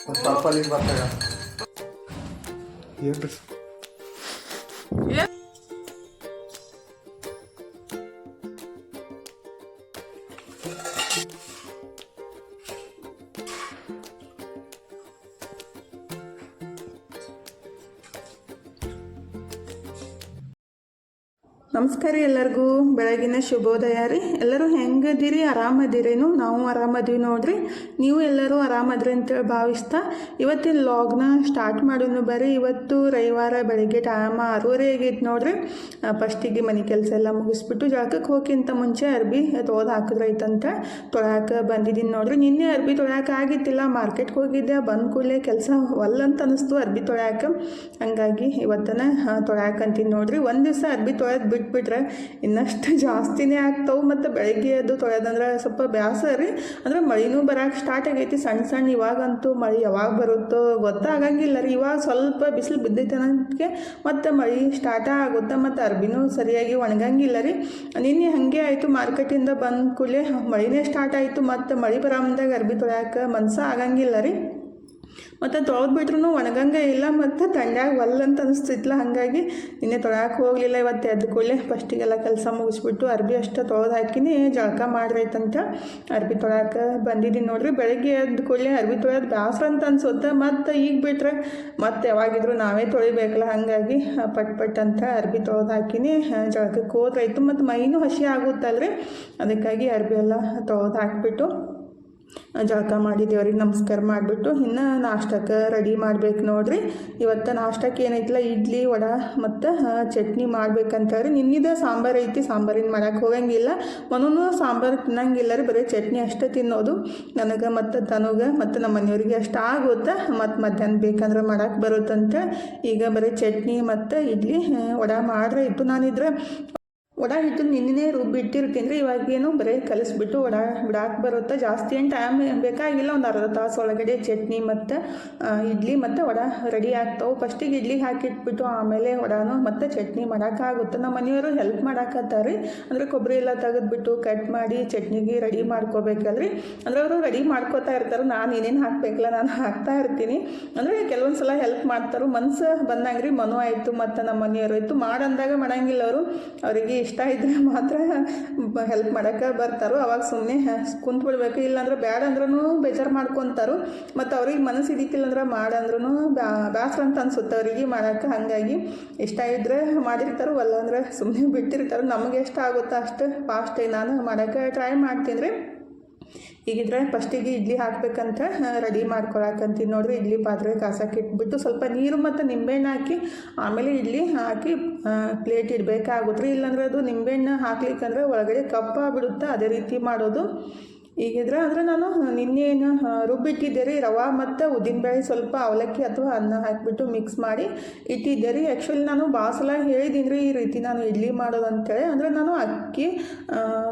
ಒಂದು ಪರ್ಪಲ್ ಬರ್ತಾಗ ಏನು ನಮಸ್ಕಾರ ಎಲ್ಲರಿಗೂ ಬೆಳಗಿನ ಶುಭೋದಯ ರೀ. ಎಲ್ಲರೂ ಹೆಂಗದಿರಿ? ಆರಾಮದಿರೇನು? ನಾವು ಆರಾಮದೀವಿ ನೋಡ್ರಿ. ನೀವು ಎಲ್ಲರೂ ಆರಾಮದ್ರಿ ಅಂತೇಳಿ ಭಾವಿಸ್ತಾ ಇವತ್ತಿನ ಲಾಗ್ನ ಸ್ಟಾರ್ಟ್ ಮಾಡೋನು ಬರ್ರಿ. ಇವತ್ತು ರವಿವಾರ ಬೆಳಗ್ಗೆ ಟೈಮ್ 6:30 ಆಗೈತೆ ನೋಡ್ರಿ. ಫಸ್ಟಿಗೆ ಮನೆ ಕೆಲಸ ಎಲ್ಲ ಮುಗಿಸ್ಬಿಟ್ಟು ಜಳಕಕ್ಕೆ ಹೋಗಿಂತ ಮುಂಚೆ ಅರ್ಬಿ ತೊಳೆದು ಹಾಕಿದ್ರೈತಂತ ತೊಳ್ಯಾಕೆ ಬಂದಿದ್ದೀನಿ ನೋಡ್ರಿ. ನಿನ್ನೆ ಅರ್ಬಿ ತೊಳ್ಯಾಕೆ ಆಗಿತ್ತಿಲ್ಲ, ಮಾರ್ಕೆಟ್ಗೆ ಹೋಗಿದ್ದೆ. ಬಂದ ಕೂಡಲೇ ಕೆಲಸ ಒಲ್ಲಂತ ಅನ್ನಿಸ್ತು ಅರ್ಬಿ ತೊಳ್ಯಾಕೆ. ಹಂಗಾಗಿ ಇವತ್ತನ ತೊಳ್ಯಾಕಂತೀನಿ ನೋಡ್ರಿ. ಒಂದು ದಿವಸ ಅರ್ಬಿ ತೊಳೆದು ಬಿಟ್ಬಿಟ್ರೆ ಇನ್ನಷ್ಟು ಜಾಸ್ತಿನೇ ಆಗ್ತಾವೆ. ಮತ್ತು ಬೆಳಗ್ಗೆ ಅದು ತೊಳೆದಂದ್ರೆ ಸ್ವಲ್ಪ ಬೇಸರ ರೀ. ಅಂದ್ರೆ ಮಳೆನೂ ಬರೋಕೆ ಸ್ಟಾರ್ಟ್ ಆಗೈತಿ ಸಣ್ಣ ಸಣ್ಣ. ಇವಾಗಂತೂ ಮಳೆ ಯಾವಾಗ ಬರುತ್ತೋ ಗೊತ್ತಾಗಂಗಿಲ್ಲ ರೀ. ಇವಾಗ ಸ್ವಲ್ಪ ಬಿಸಿಲು ಬಿದ್ದೈತೆ ಅನ್ನೋದಕ್ಕೆ ಮತ್ತು ಮಳೆ ಸ್ಟಾರ್ಟ್ ಆಗುತ್ತೆ. ಮತ್ತು ಅರ್ಬಿನೂ ಸರಿಯಾಗಿ ಒಣಗಂಗಿಲ್ಲ ರೀ. ನಿನ್ನೆ ಹಾಗೆ ಆಯಿತು, ಮಾರ್ಕೆಟಿಂದ ಬಂದ ಕೂಡಲೇ ಮಳೆನೇ ಸ್ಟಾರ್ಟ್ ಆಯಿತು. ಮತ್ತು ಮಳೆ ಬರೋಮ್ದಾಗ ಅರ್ಬಿ ತೊಳ್ಯಾಕೆ ಮನ್ಸ ಆಗಂಗಿಲ್ಲ ರೀ. ಮತ್ತು ತೊಳೆದ್ಬಿಟ್ರೂ ಒಣಗಂಗೆ ಇಲ್ಲ. ಮತ್ತು ತಂಡ್ಯಾಗ ಒಲ್ಲಂತ ಅನಿಸ್ತಿತ್ಲ. ಹಾಗಾಗಿ ನಿನ್ನೆ ತೊಳ್ಯಾಕೆ ಹೋಗಲಿಲ್ಲ. ಇವತ್ತು ಎದ್ದು ಕೂಡಲೇ ಫಸ್ಟಿಗೆಲ್ಲ ಕೆಲಸ ಮುಗಿಸ್ಬಿಟ್ಟು ಅರ್ಬಿ ಅಷ್ಟು ತೊಳೆದು ಹಾಕಿನಿ ಜಳಕ ಮಾಡ್ರೈತಂತ ಅರ್ಬಿ ತೊಳ್ಯಾಕೆ ಬಂದಿದ್ದೀನಿ ನೋಡ್ರಿ. ಬೆಳಗ್ಗೆ ಎದ್ದು ಕೂಡಲೇ ಅರ್ಬಿ ತೊಳೆಯೋದು ಬೇಸರ ಅಂತ ಅನ್ಸುತ್ತೆ. ಮತ್ತು ಈಗ ಬಿಟ್ರೆ ಮತ್ತೆ ಯಾವಾಗಿದ್ರು ನಾವೇ ತೊಳಿಬೇಕಲ್ಲ. ಹಾಗಾಗಿ ಪಟ್ ಅಂತ ಅರ್ಬಿ ತೊಳೆದು ಹಾಕಿನಿ ಜಳಕಕ್ಕೆ ಹೋದ್ರಾಯ್ತು. ಮತ್ತು ಮೈನೂ ಹಸಿ ಆಗುತ್ತಲ್ರಿ. ಅದಕ್ಕಾಗಿ ಅರ್ಬಿ ಎಲ್ಲ ತೊಳೆದು ಹಾಕಿಬಿಟ್ಟು ಜಳಕ ಮಾಡಿ ದೇವ್ರಿಗೆ ನಮಸ್ಕಾರ ಮಾಡಿಬಿಟ್ಟು ಇನ್ನು ನಾಷ್ಟಕ್ಕೆ ರೆಡಿ ಮಾಡ್ಬೇಕು ನೋಡ್ರಿ. ಇವತ್ತು ನಾಷ್ಟಕ್ಕೆ ಏನೈತಿಲ್ಲ, ಇಡ್ಲಿ ವಡೆ ಮತ್ತು ಚಟ್ನಿ ಮಾಡ್ಬೇಕಂತೇಳಿ. ನಿನ್ನಿದ ಸಾಂಬಾರು ಐತಿ, ಸಾಂಬಾರಿನ ಮಾಡೋಕ್ಕೆ ಹೋಗಂಗಿಲ್ಲ. ಮನೂ ಸಾಂಬಾರು ತಿನ್ನಂಗಿಲ್ಲ ರೀ, ಬರೀ ಚಟ್ನಿ ಅಷ್ಟೇ ತಿನ್ನೋದು. ನನಗೆ ಮತ್ತು ತನಗೆ ಮತ್ತು ನಮ್ಮ ಮನೆಯವ್ರಿಗೆ ಅಷ್ಟು ಆಗುತ್ತೆ. ಮತ್ತು ಮಧ್ಯಾಹ್ನ ಬೇಕಂದ್ರೆ ಮಾಡೋಕ್ಕೆ ಬರುತ್ತಂತ ಈಗ ಬರೀ ಚಟ್ನಿ ಮತ್ತು ಇಡ್ಲಿ ವಡೆ ಮಾಡ್ರೆ ಇತ್ತು. ನಾನಿದ್ರೆ ವಡೆ ಹಿಟ್ಟು ನಿನ್ನೆ ರುಬ್ಬಿಟ್ಟಿರ್ತೀನಿ ರೀ. ಇವಾಗೇನು ಬರೀ ಕಲಿಸ್ಬಿಟ್ಟು ವಡೆ ಬಿಡಾಕೆ ಬರುತ್ತೆ. ಜಾಸ್ತಿ ಏನು ಟೈಮ್ ಬೇಕಾಗಿಲ್ಲ. ಒಂದು ಅರ್ಧ ತಾಸು ಒಳಗಡೆ ಚಟ್ನಿ ಮತ್ತು ಇಡ್ಲಿ ಮತ್ತು ವಡೆ ರೆಡಿ ಆಗ್ತಾವೆ. ಫಸ್ಟಿಗೆ ಇಡ್ಲಿಗೆ ಹಾಕಿಟ್ಬಿಟ್ಟು ಆಮೇಲೆ ವಡೆನೂ ಮತ್ತು ಚಟ್ನಿ ಮಾಡೋಕ್ಕಾಗುತ್ತೆ. ನಮ್ಮ ಮನೆಯವರು ಹೆಲ್ಪ್ ಮಾಡಾಕತ್ತಾರೆ. ಅಂದರೆ ಕೊಬ್ಬರಿ ಎಲ್ಲ ತೆಗೆದ್ಬಿಟ್ಟು ಕಟ್ ಮಾಡಿ ಚಟ್ನಿಗೆ ರೆಡಿ ಮಾಡ್ಕೋಬೇಕಲ್ರಿ. ಅಂದರೆ ಅವರು ರೆಡಿ ಮಾಡ್ಕೋತಾ ಇರ್ತಾರೆ. ನಾನು ಏನೇನು ಹಾಕಬೇಕಲ್ಲ ನಾನು ಹಾಕ್ತಾ ಇರ್ತೀನಿ. ಅಂದರೆ ಕೆಲವೊಂದು ಸಲ ಹೆಲ್ಪ್ ಮಾಡ್ತಾರೆ. ಮನ್ಸು ಬಂದಂಗೆ ರೀ. ಮನು ಆಯಿತು ಮತ್ತು ನಮ್ಮ ಮನೆಯವರು ಆಯಿತು ಮಾಡಂದಾಗ ಮಾಡಂಗಿಲ್ಲ ಅವರು. ಅವರಿಗೆ ಇಷ್ಟ ಇದ್ದರೆ ಮಾತ್ರ ಹೆಲ್ಪ್ ಮಾಡೋಕ್ಕೆ ಬರ್ತಾರೋ. ಅವಾಗ ಸುಮ್ಮನೆ ಕುಂತ್ಬಿಡ್ಬೇಕು. ಇಲ್ಲಾಂದ್ರೆ ಬ್ಯಾಡ ಅಂದ್ರೂ ಬೇಜಾರು ಮಾಡ್ಕೊತಾರೋ. ಮತ್ತು ಅವ್ರಿಗೆ ಮನಸ್ಸು ಹಿಡಿತಿಲ್ಲ ಅಂದ್ರೆ ಮಾಡಂದ್ರೂ ಬೇಸರ ಅಂತ ಅನ್ಸುತ್ತೆ ಅವ್ರಿಗೆ ಮಾಡೋಕ್ಕೆ. ಹಾಗಾಗಿ ಇಷ್ಟ ಇದ್ದರೆ ಮಾಡಿರ್ತಾರೋ, ಅಲ್ಲ ಅಂದ್ರೆ ಸುಮ್ಮನೆ ಬಿಟ್ಟಿರ್ತಾರೋ. ನಮಗೆ ಎಷ್ಟು ಆಗುತ್ತೋ ಅಷ್ಟು ಫಾಸ್ಟಾಗಿ ನಾನು ಮಾಡೋಕ್ಕೆ ಟ್ರೈ ಮಾಡ್ತೀನಿ ರೀ. ಈಗಿದ್ರೆ ಫಸ್ಟಿಗೆ ಇಡ್ಲಿ ಹಾಕಬೇಕಂತ ರೆಡಿ ಮಾಡ್ಕೊಳಕಂತೀನಿ ನೋಡ್ರಿ. ಇಡ್ಲಿ ಪಾತ್ರೆ ಕಾಸಕ್ಕೆ ಇಟ್ಬಿಟ್ಟು ಸ್ವಲ್ಪ ನೀರು ಮತ್ತು ನಿಂಬೆಹಣ್ಣು ಹಾಕಿ ಆಮೇಲೆ ಇಡ್ಲಿ ಹಾಕಿ ಪ್ಲೇಟ್ ಇಡಬೇಕಾಗುತ್ತೆ ರೀ. ಇಲ್ಲಾಂದ್ರೆ ಅದು ನಿಂಬೆಹಣ್ಣು ಹಾಕ್ಲಿಕ್ಕಂದ್ರೆ ಒಳಗಡೆ ಕಪ್ಪಾಗ್ಬಿಡುತ್ತೆ. ಅದೇ ರೀತಿ ಮಾಡೋದು. ಈಗಿದ್ರೆ ಅಂದರೆ ನಾನು ನಿನ್ನೇನು ರುಬ್ಬಿಟ್ಟಿದ್ದೆ ರೀ. ರವೆ ಮತ್ತು ಉದ್ದಿನಬೇಳೆ ಸ್ವಲ್ಪ ಅವಲಕ್ಕಿ ಅಥವಾ ಅನ್ನ ಹಾಕಿಬಿಟ್ಟು ಮಿಕ್ಸ್ ಮಾಡಿ ಇಟ್ಟಿದ್ದೆ ರೀ. ಆ್ಯಕ್ಚುಲಿ ನಾನು ಭಾಳ ಸಲ ಹೇಳಿದ್ದೀನಿ ರೀ ಈ ರೀತಿ ನಾನು ಇಡ್ಲಿ ಮಾಡೋದು ಅಂತೇಳಿ. ಅಂದರೆ ನಾನು ಅಕ್ಕಿ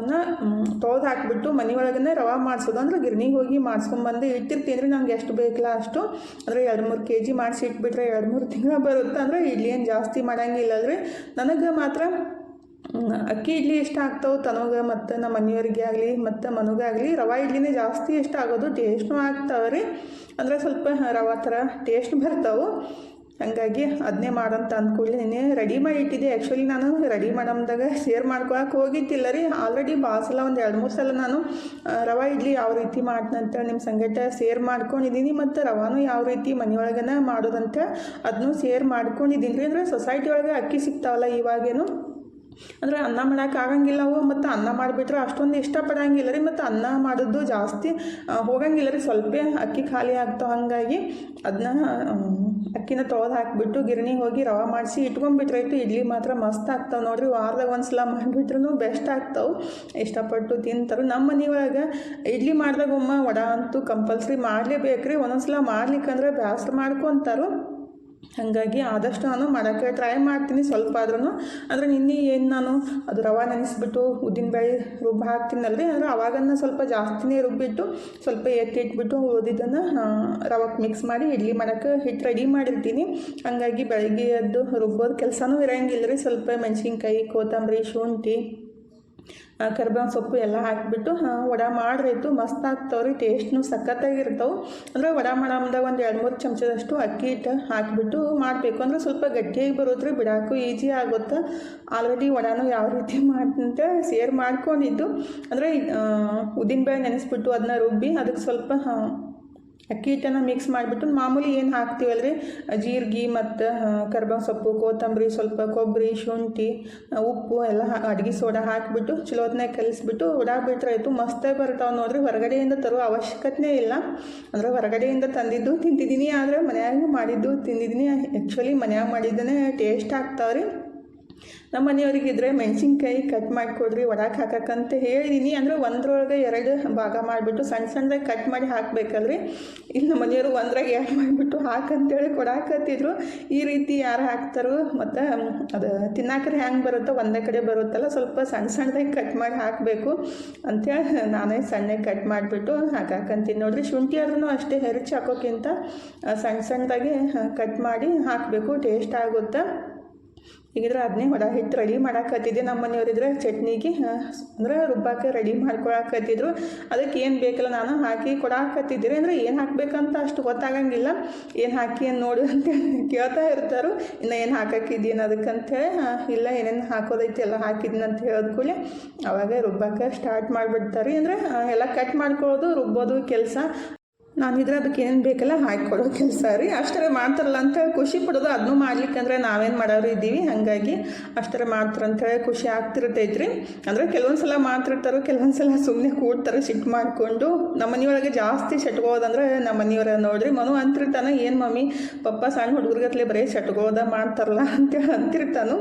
ತೊಳೆದು ಹಾಕಿಬಿಟ್ಟು ಮನೆಯೊಳಗೇ ರವೆ ಮಾಡಿಸೋದು. ಅಂದರೆ ಗಿರ್ನಿಗೆ ಹೋಗಿ ಮಾಡಿಸ್ಕೊಂಬಂದು ಇಟ್ಟಿರ್ತೀನಿ ರೀ. ನಂಗೆ ಎಷ್ಟು ಬೇಕಲ್ಲ ಅಷ್ಟು. ಅಂದರೆ 2-3 kg ಮಾಡಿಸಿ ಇಟ್ಬಿಟ್ರೆ 2-3 ತಿಂಗಳು ಬರುತ್ತೆ. ಅಂದರೆ ಇಡ್ಲಿ ಏನು ಜಾಸ್ತಿ ಮಾಡೋಂಗಿಲ್ಲ ರೀ. ನನಗೆ ಮಾತ್ರ ಅಕ್ಕಿ ಇಡ್ಲಿ ಇಷ್ಟ ಆಗ್ತಾವೆ ತನಗೆ ಮತ್ತು ನಮ್ಮ ಮನೆಯವ್ರಿಗೆ ಆಗಲಿ ಮತ್ತು ಮನಗಾಗಲಿ ರವೆ ಇಡ್ಲಿನೇ ಜಾಸ್ತಿ ಇಷ್ಟ ಆಗೋದು. ಟೇಸ್ಟ್ನೂ ಆಗ್ತಾವೆ ರೀ. ಅಂದರೆ ಸ್ವಲ್ಪ ರವೆ ಥರ ಟೇಸ್ಟ್ ಬರ್ತಾವೆ. ಹಾಗಾಗಿ ಅದನ್ನೇ ಮಾಡಂತ ಅಂದ್ಕೊಳ್ಳಿ ನಿನ್ನೆ ರೆಡಿ ಮಾಡಿ ಇಟ್ಟಿದ್ದೆ. ಆ್ಯಕ್ಚುಲಿ ನಾನು ರೆಡಿ ಮಾಡಮ್ದಾಗ ಶೇರ್ ಮಾಡ್ಕೊಳಕ್ಕೆ ಹೋಗಿದ್ದಿಲ್ಲ ರೀ. ಆಲ್ರೆಡಿ ಭಾಳ ಸಲ ಒಂದು 2-3 ಸಲ ನಾನು ರವೆ ಇಡ್ಲಿ ಯಾವ ರೀತಿ ಮಾಡ್ತಂತ ನಿಮ್ಮ ಸಂಗಟ ಶೇರ್ ಮಾಡ್ಕೊಂಡಿದ್ದೀನಿ. ಮತ್ತು ರವಾನು ಯಾವ ರೀತಿ ಮನೆಯೊಳಗನ ಮಾಡೋದಂತ ಅದನ್ನೂ ಶೇರ್ ಮಾಡ್ಕೊಂಡಿದ್ದೀನಿ ರೀ. ಅಂದರೆ ಸೊಸೈಟಿ ಒಳಗೆ ಅಕ್ಕಿ ಸಿಗ್ತಾವಲ್ಲ ಇವಾಗೇನು. ಅಂದರೆ ಅನ್ನ ಮಾಡೋಕೆ ಆಗಂಗಿಲ್ಲ ಅವು. ಮತ್ತು ಅನ್ನ ಮಾಡಿಬಿಟ್ರೆ ಅಷ್ಟೊಂದು ಇಷ್ಟಪಡಂಗಿಲ್ಲ ರೀ. ಮತ್ತು ಅನ್ನ ಮಾಡೋದು ಜಾಸ್ತಿ ಹೋಗಂಗಿಲ್ಲ ರೀ. ಸ್ವಲ್ಪ ಅಕ್ಕಿ ಖಾಲಿ ಆಗ್ತಾವೆ. ಹಾಗಾಗಿ ಅದನ್ನ ಅಕ್ಕಿನ ತೊಳೆದು ಹಾಕಿಬಿಟ್ಟು ಗಿರಣಿಗೆ ಹೋಗಿ ರವೆ ಮಾಡಿಸಿ ಇಟ್ಕೊಂಡ್ಬಿಟ್ರಾಯ್ತು. ಇಡ್ಲಿ ಮಾತ್ರ ಮಸ್ತ್ ಆಗ್ತಾವೆ ನೋಡಿರಿ. ವಾರದಾಗ ಒಂದು ಸಲ ಮಾಡಿಬಿಟ್ರೂ ಬೆಸ್ಟ್ ಆಗ್ತಾವೆ. ಇಷ್ಟಪಟ್ಟು ತಿಂತಾರೆ. ನಮ್ಮ ಮನೆಯೊಳಗೆ ಇಡ್ಲಿ ಮಾಡಿದಾಗ ವಡೆ ಅಂತೂ ಕಂಪಲ್ಸರಿ ಮಾಡಲೇಬೇಕು ರೀ. ಒಂದೊಂದು ಸಲ ಮಾಡ್ಲಿಕ್ಕಂದ್ರೆ ಬೇಸರ ಮಾಡ್ಕೊತಾರೋ. ಹಾಗಾಗಿ ಆದಷ್ಟು ನಾನು ಮಾಡೋಕ್ಕೆ ಟ್ರೈ ಮಾಡ್ತೀನಿ ಸ್ವಲ್ಪ ಆದ್ರೂ. ಅಂದರೆ ನಿನ್ನೆ ಏನು ನಾನು ಅದು ರವೆ ನೆನೆಸ್ಬಿಟ್ಟು ಉದ್ದಿನಬೇಳೆ ರುಬ್ಬಿ ಹಾಕ್ತೀನಲ್ರಿ. ಅಂದರೆ ಅವಾಗನ್ನ ಸ್ವಲ್ಪ ಜಾಸ್ತಿನೇ ರುಬ್ಬಿಟ್ಟು ಸ್ವಲ್ಪ ಎತ್ತಿಟ್ಬಿಟ್ಟು ಉಳಿದಿದ್ದನ್ನು ರವಕ್ಕೆ ಮಿಕ್ಸ್ ಮಾಡಿ ಇಡ್ಲಿ ಮಾಡೋಕ್ಕೆ ಹಿಟ್ಟು ರೆಡಿ ಮಾಡಿರ್ತೀನಿ. ಹಾಗಾಗಿ ಬೆಳಗ್ಗೆ ಎದ್ದು ರುಬ್ಬೋದು ಕೆಲಸನೂ ಇರೋಂಗಿಲ್ಲ ರೀ. ಸ್ವಲ್ಪ ಮೆಣಸಿನ್ಕಾಯಿ, ಕೊತ್ತಂಬರಿ, ಶುಂಠಿ ಕರಿಬೇವಿನ ಸೊಪ್ಪು ಎಲ್ಲ ಹಾಕಿಬಿಟ್ಟು ವಡೆ ಮಾಡ್ರೈತು ಮಸ್ತ್ ಆಗ್ತಾವ್ರಿ. ಟೇಸ್ಟ್ನು ಸಖತ್ತಾಗಿರ್ತಾವೆ. ಅಂದರೆ ವಡೆ ಮಾಡಮ್ದಾಗ ಒಂದು 2-3 ಚಮಚದಷ್ಟು ಅಕ್ಕಿ ಹಿಟ್ಟು ಹಾಕಿಬಿಟ್ಟು ಮಾಡಬೇಕು. ಅಂದರೆ ಸ್ವಲ್ಪ ಗಟ್ಟಿಯಾಗಿ ಬರೋದ್ರಿ, ಬಿಡಾಕು ಈಜಿ ಆಗುತ್ತೆ. ಆಲ್ರೆಡಿ ವಡೆನೂ ಯಾವ ರೀತಿ ಮಾಡ್ತಂತ ಶೇರ್ ಮಾಡ್ಕೊಂಡಿದ್ದು. ಅಂದರೆ ಉದ್ದಿನಬೇಳೆ ನೆನೆಸ್ಬಿಟ್ಟು ಅದನ್ನ ರುಬ್ಬಿ ಅದಕ್ಕೆ ಸ್ವಲ್ಪ ಅಕ್ಕಿ ಹಿಟ್ಟನ್ನು ಮಿಕ್ಸ್ ಮಾಡಿಬಿಟ್ಟು ಮಾಮೂಲಿ ಏನು ಹಾಕ್ತೀವಲ್ರಿ, ಜೀರಿಗೆ ಮತ್ತು ಕರಿಬೇವು ಸೊಪ್ಪು, ಕೊತ್ತಂಬರಿ, ಸ್ವಲ್ಪ ಕೊಬ್ಬರಿ, ಶುಂಠಿ, ಉಪ್ಪು ಎಲ್ಲ ಅಡುಗೆ ಸೋಡಾ ಹಾಕಿಬಿಟ್ಟು ಚಲೋ ಹೊತ್ನಾಗ ಕಲಿಸ್ಬಿಟ್ಟು ಬಿಟ್ರೆ ಆಯಿತು. ಮಸ್ತಾಗಿ ಬರ್ತಾವೆ ನೋಡಿರಿ. ಹೊರಗಡೆಯಿಂದ ತರೋ ಅವಶ್ಯಕತೆ ಇಲ್ಲ. ಅಂದರೆ ಹೊರಗಡೆಯಿಂದ ತಂದಿದ್ದು ತಿಂತಿದ್ದೀನಿ, ಆದರೆ ಮನ್ಯಾಗ ಮಾಡಿದ್ದು ತಿಂದಿದ್ದೀನಿ. ಆ್ಯಕ್ಚುಲಿ ಮನ್ಯಾಗ ಮಾಡಿದ್ದನೇ ಟೇಸ್ಟ್ ಆಗ್ತಾವ್ರಿ. ನಮ್ಮ ಮನೆಯವ್ರಿಗಿದ್ರೆ ಮೆಣಸಿನ್ಕಾಯಿ ಕಟ್ ಮಾಡಿಕೊಡ್ರಿ ವಡಾಕ್ ಹಾಕಕ್ಕಂತ ಹೇಳಿದ್ದೀನಿ. ಅಂದರೆ ಒಂದ್ರೊಳಗೆ 2 ಭಾಗ ಮಾಡಿಬಿಟ್ಟು ಸಣ್ಣದಾಗಿ ಕಟ್ ಮಾಡಿ ಹಾಕಬೇಕಲ್ರಿ. ಇಲ್ಲಿ ನಮ್ಮ ಮನೆಯವರು ಒಂದ್ರಾಗ 2 ಮಾಡಿಬಿಟ್ಟು ಹಾಕಂತೇಳಿ ಕೊಡಾಕತ್ತಿದ್ರು. ಈ ರೀತಿ ಯಾರು ಹಾಕ್ತಾರೋ ಮತ್ತು ಅದು ತಿನ್ನಾಕ್ರೆ ಹೆಂಗೆ ಬರುತ್ತೋ ಒಂದೇ ಕಡೆ ಬರುತ್ತಲ್ಲ, ಸ್ವಲ್ಪ ಸಣ್ಣದಾಗಿ ಕಟ್ ಮಾಡಿ ಹಾಕಬೇಕು ಅಂಥೇಳಿ ನಾನೇ ಸಣ್ಣಗೆ ಕಟ್ ಮಾಡಿಬಿಟ್ಟು ಹಾಕಾಕಂತೀನಿ ನೋಡಿರಿ. ಶುಂಠಿ ಆದ್ರೂ ಅಷ್ಟೇ ಹೆರಚಿ ಹಾಕೋಕ್ಕಿಂತ ಸಣ್ಣದಾಗಿ ಕಟ್ ಮಾಡಿ ಹಾಕಬೇಕು, ಟೇಸ್ಟ್ ಆಗುತ್ತೆ. ಈಗಿದ್ರೆ ಅದನ್ನೇ ವಡೆ ಹಿಟ್ಟು ರೆಡಿ ಮಾಡಾಕತ್ತಿದ್ದೆ. ನಮ್ಮ ಮನೆಯವರಿದ್ರೆ ಚಟ್ನಿಗೆ ಅಂದರೆ ರುಬ್ಬಾಕೆ ರೆಡಿ ಮಾಡ್ಕೊಳಕತ್ತಿದ್ರು. ಅದಕ್ಕೆ ಏನು ಬೇಕಲ್ಲ ನಾನು ಹಾಕಿ ಕೊಡಾಕತ್ತಿದ್ದೀರಿ. ಅಂದರೆ ಏನು ಹಾಕಬೇಕಂತ ಅಷ್ಟು ಗೊತ್ತಾಗಂಗಿಲ್ಲ. ಏನು ಹಾಕಿ ಏನು ನೋಡು ಅಂತೇಳಿ ಕೇಳ್ತಾ ಇರ್ತಾರೆ. ಇನ್ನು ಏನು ಹಾಕಿದ್ದೀನಿ ಅದಕ್ಕಂತೇಳಿ ಇಲ್ಲ ಏನೇನು ಹಾಕೋದೈತಿ ಎಲ್ಲ ಹಾಕಿದ್ದೀನಿ ಅಂತ ಹೇಳಿದ ಕೂಡಲೇ ಅವಾಗ ರುಬ್ಬಾಕೆ ಸ್ಟಾರ್ಟ್ ಮಾಡಿಬಿಡ್ತಾರೆ. ಅಂದರೆ ಎಲ್ಲ ಕಟ್ ಮಾಡ್ಕೊಳ್ಳೋದು ರುಬ್ಬೋದು ಕೆಲಸ. ನಾನಿದ್ರೆ ಅದಕ್ಕೆ ಏನೇನು ಬೇಕಲ್ಲ ಹಾಕಿಕೊಡೋ ಕೆಲಸ ರೀ. ಅಷ್ಟರ ಮಾಡ್ತಾರಲ್ಲ ಅಂತ ಖುಷಿ ಪಡೋದು. ಅದನ್ನೂ ಮಾಡ್ಲಿಕ್ಕಂದ್ರೆ ನಾವೇನು ಮಾಡೋರು ಇದ್ದೀವಿ, ಹಾಗಾಗಿ ಅಷ್ಟರ ಮಾಡ್ತಾರಂತೇಳಿ ಖುಷಿ ಆಗ್ತಿರ್ತೈತ್ರಿ. ಅಂದರೆ ಕೆಲವೊಂದು ಸಲ ಮಾಡ್ತಿರ್ತಾರೋ, ಕೆಲವೊಂದು ಸಲ ಸುಮ್ಮನೆ ಕೂಡ್ತಾರೆ ಸಿಟ್ಟು ಮಾಡಿಕೊಂಡು. ನಮ್ಮ ಮನೆಯೊಳಗೆ ಜಾಸ್ತಿ ಸೆಟ್ಗೋದಂದ್ರೆ ನಮ್ಮ ಮನೆಯವ್ರ ನೋಡ್ರಿ. ಮನು ಅಂತಿರ್ತಾನೆ, ಏನು ಮಮ್ಮಿ ಪಪ್ಪ ಸಣ್ಣ ಹುಡುಗರ್ಗತ್ಲೆ ಬರೀ ಸೆಟ್ಗೋದ ಮಾಡ್ತಾರಲ್ಲ ಅಂತೇಳಿ ಅಂತಿರ್ತಾನು.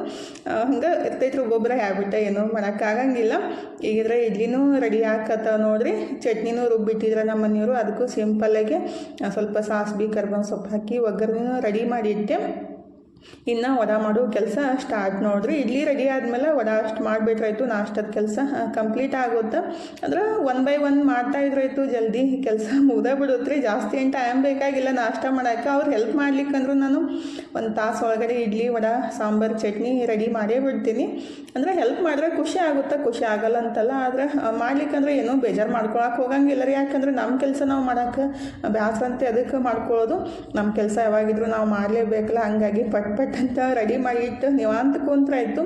ಹಂಗೆ ಇರ್ತೈತ್ರಿ ಒಬ್ಬೊಬ್ಬರ ಹ್ಯಾಬಿಟ, ಏನೋ ಮಾಡೋಕ್ಕಾಗಂಗಿಲ್ಲ. ಈಗಿದ್ರೆ ಇಡ್ಲಿನೂ ರೆಡಿ ಹಾಕತ್ತ ನೋಡ್ರಿ. ಚಟ್ನಿನೂ ರುಬ್ಬಿಟ್ಟಿದ್ರೆ ನಮ್ಮ ಮನೆಯವರು. ಅದಕ್ಕೂ ಸಿಂಪಲ್ಲಾಗಿ ಸ್ವಲ್ಪ ಸಾಸಿವೆ ಕರಿಬೇವು ಸೊಪ್ಪು ಹಾಕಿ ಒಗ್ಗರಣೆನೂ ರೆಡಿ ಮಾಡಿ ಇಟ್ಟೆ. ಇನ್ನು ವಡೆ ಮಾಡೋ ಕೆಲಸ ಸ್ಟಾರ್ಟ್ ನೋಡ್ರಿ. ಇಡ್ಲಿ ರೆಡಿ ಆದಮೇಲೆ ವಡೆ ಅಷ್ಟು ಮಾಡಿಬಿಟ್ರಾಯ್ತು, ನಾಷ್ಟದ ಕೆಲಸ ಕಂಪ್ಲೀಟ್ ಆಗುತ್ತೆ. ಅಂದ್ರೆ 1 by 1 ಮಾಡ್ತಾ ಇದ್ರಾಯ್ತು, ಜಲ್ದಿ ಕೆಲಸ ಮುಗ್ದ ಬಿಡುತ್ತೆ. ಜಾಸ್ತಿ ಏನು ಟೈಮ್ ಬೇಕಾಗಿಲ್ಲ ನಾಷ್ಟ ಮಾಡೋಕ್ಕೆ. ಅವ್ರು ಹೆಲ್ಪ್ ಮಾಡ್ಲಿಕ್ಕಂದ್ರೂ ನಾನು 1 ತಾಸು ಒಳಗಡೆ ಇಡ್ಲಿ ವಡೆ ಸಾಂಬಾರು ಚಟ್ನಿ ರೆಡಿ ಮಾಡೇ ಬಿಡ್ತೀನಿ. ಅಂದರೆ ಹೆಲ್ಪ್ ಮಾಡಿದ್ರೆ ಖುಷಿ ಆಗುತ್ತೆ, ಖುಷಿ ಆಗಲ್ಲ ಅಂತಲ್ಲ. ಆದರೆ ಮಾಡ್ಲಿಕ್ಕಂದ್ರೆ ಏನೋ ಬೇಜಾರು ಮಾಡ್ಕೊಳಕ್ಕೆ ಹೋಗಂಗಿಲ್ಲ ರೀ. ಯಾಕಂದ್ರೆ ನಮ್ಮ ಕೆಲಸ ನಾವು ಮಾಡೋಕ್ಕೆ ಬ್ಯಾಸರ ಅಂತ ಅದಕ್ಕೆ ಮಾಡ್ಕೊಳ್ಳೋದು. ನಮ್ಮ ಕೆಲಸ ಯಾವಾಗಿದ್ರು ನಾವು ಮಾಡಲೇಬೇಕಲ್ಲ. ಹಂಗಾಗಿ ಪಟ್ ಅಂತ ರೆಡಿ ಮಾಡಿ ಇಟ್ಟು ನಿವಾಂತ ಕುಂತ್ರಾಯ್ತು.